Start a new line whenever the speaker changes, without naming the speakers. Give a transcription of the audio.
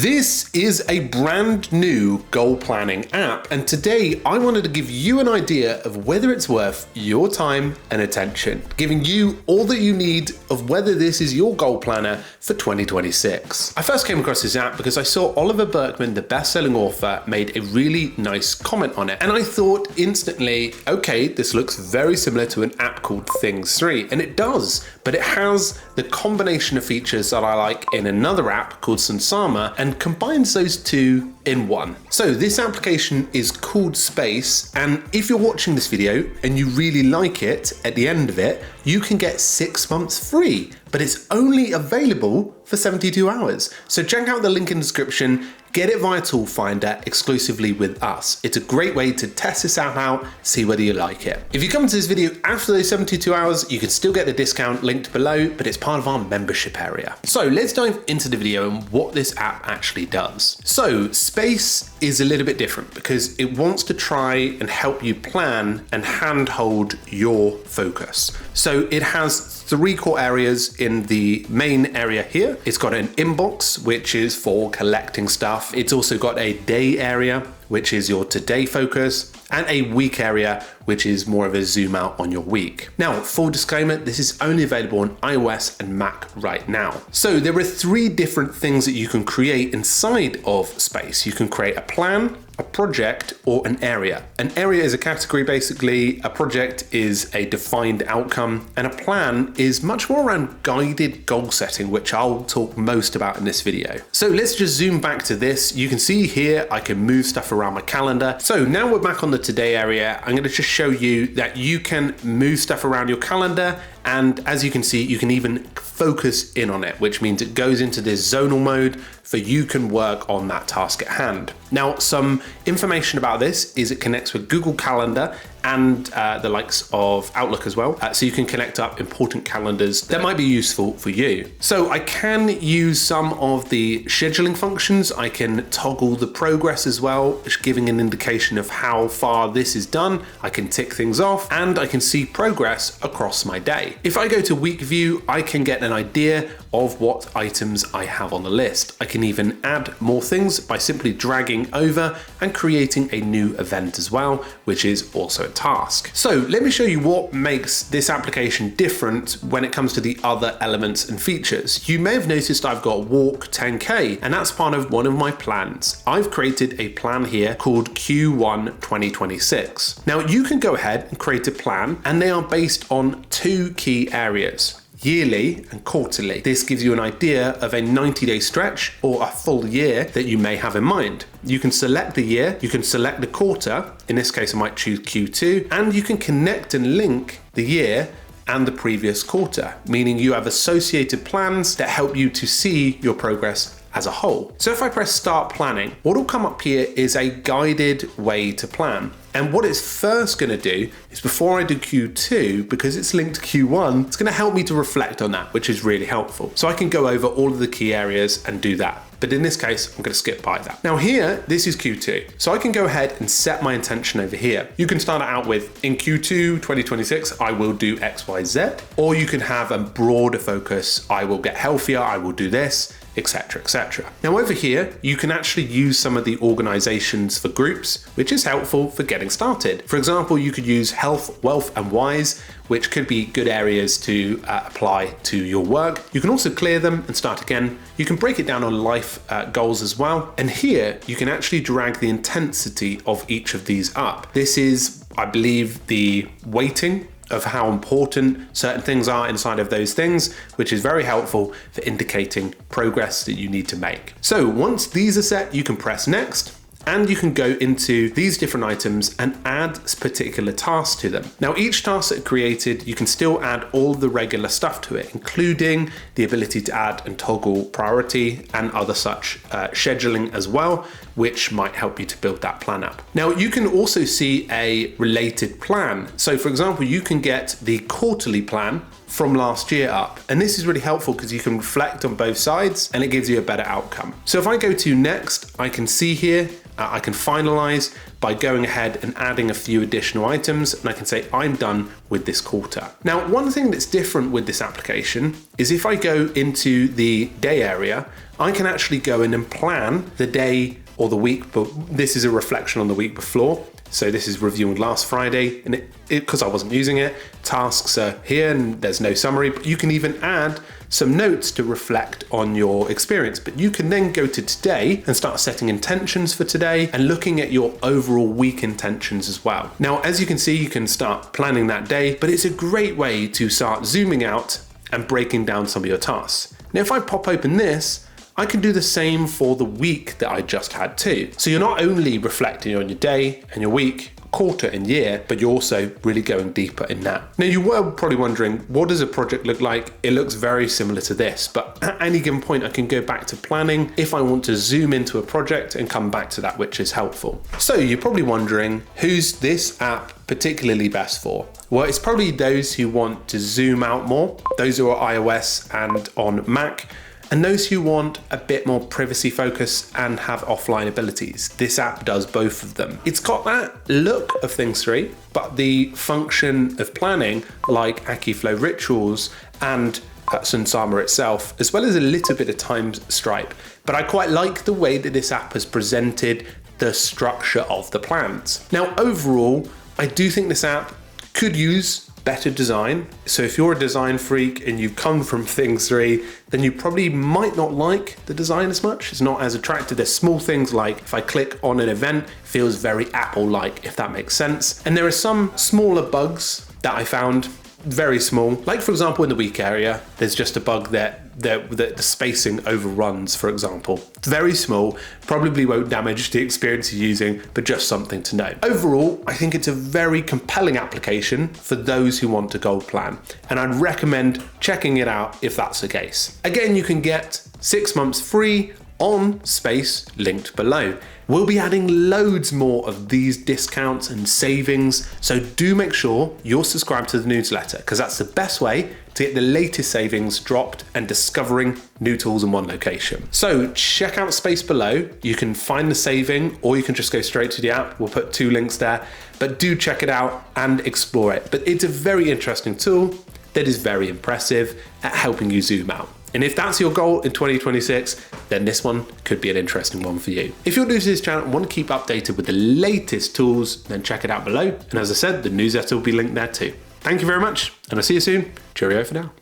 This is a brand new goal planning app, and today I wanted to give you an idea of whether it's worth your time and attention, giving you all that you need of whether this is your goal planner for 2026. I first came across this app because I saw Oliver Burkeman, the best-selling author, made a really nice comment on it, and I thought instantly, okay, this looks very similar to an app called Things 3, and it does, but it has the combination of features that I like in another app called Sansama and combines those two in one. So this application is called Space, and if you're watching this video and you really like it, at the end of it, you can get 6 months free, but it's only available for 72 hours. So check out the link in the description, get it via Tool Finder exclusively with us. It's a great way to test this app out, see whether you like it. If you come to this video after those 72 hours, you can still get the discount linked below, but it's part of our membership area. So let's dive into the video and what this app actually does. So Space is a little bit different because it wants to try and help you plan and handhold your focus. So it has 3 core areas in the main area here. It's got an inbox, which is for collecting stuff. It's also got a day area, which is your today focus, and a week area, which is more of a zoom out on your week. Now, full disclaimer, this is only available on iOS and Mac right now. So there are 3 different things that you can create inside of Space. You can create a plan, a project, or an area. An area is a category basically, a project is a defined outcome, and a plan is much more around guided goal setting, which I'll talk most about in this video. So let's just zoom back to this. You can see here I can move stuff around my calendar. So now we're back on the today area. I'm going to just show you that you can move stuff around your calendar, and as you can see, you can even focus in on it, which means it goes into this zonal mode for you can work on that task at hand. Now, some information about this is it connects with Google Calendar and the likes of Outlook as well. So you can connect up important calendars that might be useful for you. So I can use some of the scheduling functions. I can toggle the progress as well, giving an indication of how far this is done. I can tick things off and I can see progress across my day. If I go to week view, I can get an idea of what items I have on the list. I can even add more things by simply dragging over and creating a new event as well, which is also a task. So let me show you what makes this application different when it comes to the other elements and features. You may have noticed I've got walk 10K, and that's part of one of my plans. I've created a plan here called Q1 2026. Now you can go ahead and create a plan, and they are based on 2 key areas: yearly and quarterly. This gives you an idea of a 90-day stretch or a full year that you may have in mind. You can select the year, you can select the quarter, in this case I might choose Q2, and you can connect and link the year and the previous quarter, meaning you have associated plans that help you to see your progress as a whole. So if I press start planning, what will come up here is a guided way to plan. And what it's first going to do is, before I do Q2, because it's linked to Q1, it's going to help me to reflect on that, which is really helpful. So I can go over all of the key areas and do that. But in this case, I'm going to skip by that. Now here, this is Q2. So I can go ahead and set my intention over here. You can start it out with, in Q2 2026, I will do X, Y, Z. Or you can have a broader focus. I will get healthier, I will do this, etc, etc. Now over here, you can actually use some of the organizations for groups, which is helpful for getting started. For example, you could use health, wealth, and wise, which could be good areas to apply to your work. You can also clear them and start again. You can break it down on life goals as well. And here, you can actually drag the intensity of each of these up. This is, I believe, the weighting of how important certain things are inside of those things, which is very helpful for indicating progress that you need to make. So once these are set, you can press next, and you can go into these different items and add particular tasks to them. Now, each task that created, you can still add all the regular stuff to it, including the ability to add and toggle priority and other such scheduling as well, which might help you to build that plan up. Now, you can also see a related plan. So for example, you can get the quarterly plan from last year up. And this is really helpful because you can reflect on both sides and it gives you a better outcome. So if I go to next, I can see here, I can finalize by going ahead and adding a few additional items, and I can say I'm done with this quarter. Now, one thing that's different with this application is if I go into the day area, I can actually go in and plan the day or the week, but this is a reflection on the week before. So this is reviewing last Friday, and because I wasn't using it, tasks are here and there's no summary, but you can even add some notes to reflect on your experience. But you can then go to today and start setting intentions for today and looking at your overall week intentions as well. Now, as you can see, you can start planning that day, but it's a great way to start zooming out and breaking down some of your tasks. Now, if I pop open this, I can do the same for the week that I just had too. So you're not only reflecting on your day and your week, quarter and year, but you're also really going deeper in that. Now, you were probably wondering, what does a project look like? It looks very similar to this, but at any given point, I can go back to planning if I want to zoom into a project and come back to that, which is helpful. So you're probably wondering, who's this app particularly best for? Well, it's probably those who want to zoom out more, those who are iOS and on Mac, and those who want a bit more privacy focus and have offline abilities. This app does both of them. It's got that look of Things 3, but the function of planning, like AkiFlow rituals and Sunsama itself, as well as a little bit of time stripe. But I quite like the way that this app has presented the structure of the plans. Now, overall, I do think this app could use better design. So if you're a design freak and you come from Things 3, then you probably might not like the design as much. It's not as attractive. There's small things like if I click on an event, it feels very Apple-like, if that makes sense. And there are some smaller bugs that I found very small. Like for example, in the week area, there's just a bug that the spacing overruns, for example. It's very small, probably won't damage the experience you're using, but just something to know. Overall, I think it's a very compelling application for those who want a gold plan, and I'd recommend checking it out if that's the case. Again, you can get 6 months free on Space, linked below. We'll be adding loads more of these discounts and savings, so do make sure you're subscribed to the newsletter, because that's the best way to get the latest savings dropped and discovering new tools in one location. So check out Space below. You can find the saving, or you can just go straight to the app. We'll put 2 links there, but do check it out and explore it. But it's a very interesting tool that is very impressive at helping you zoom out. And if that's your goal in 2026, then this one could be an interesting one for you. If you're new to this channel and want to keep updated with the latest tools, then check it out below. And as I said, the newsletter will be linked there too. Thank you very much, and I'll see you soon. Cheerio for now.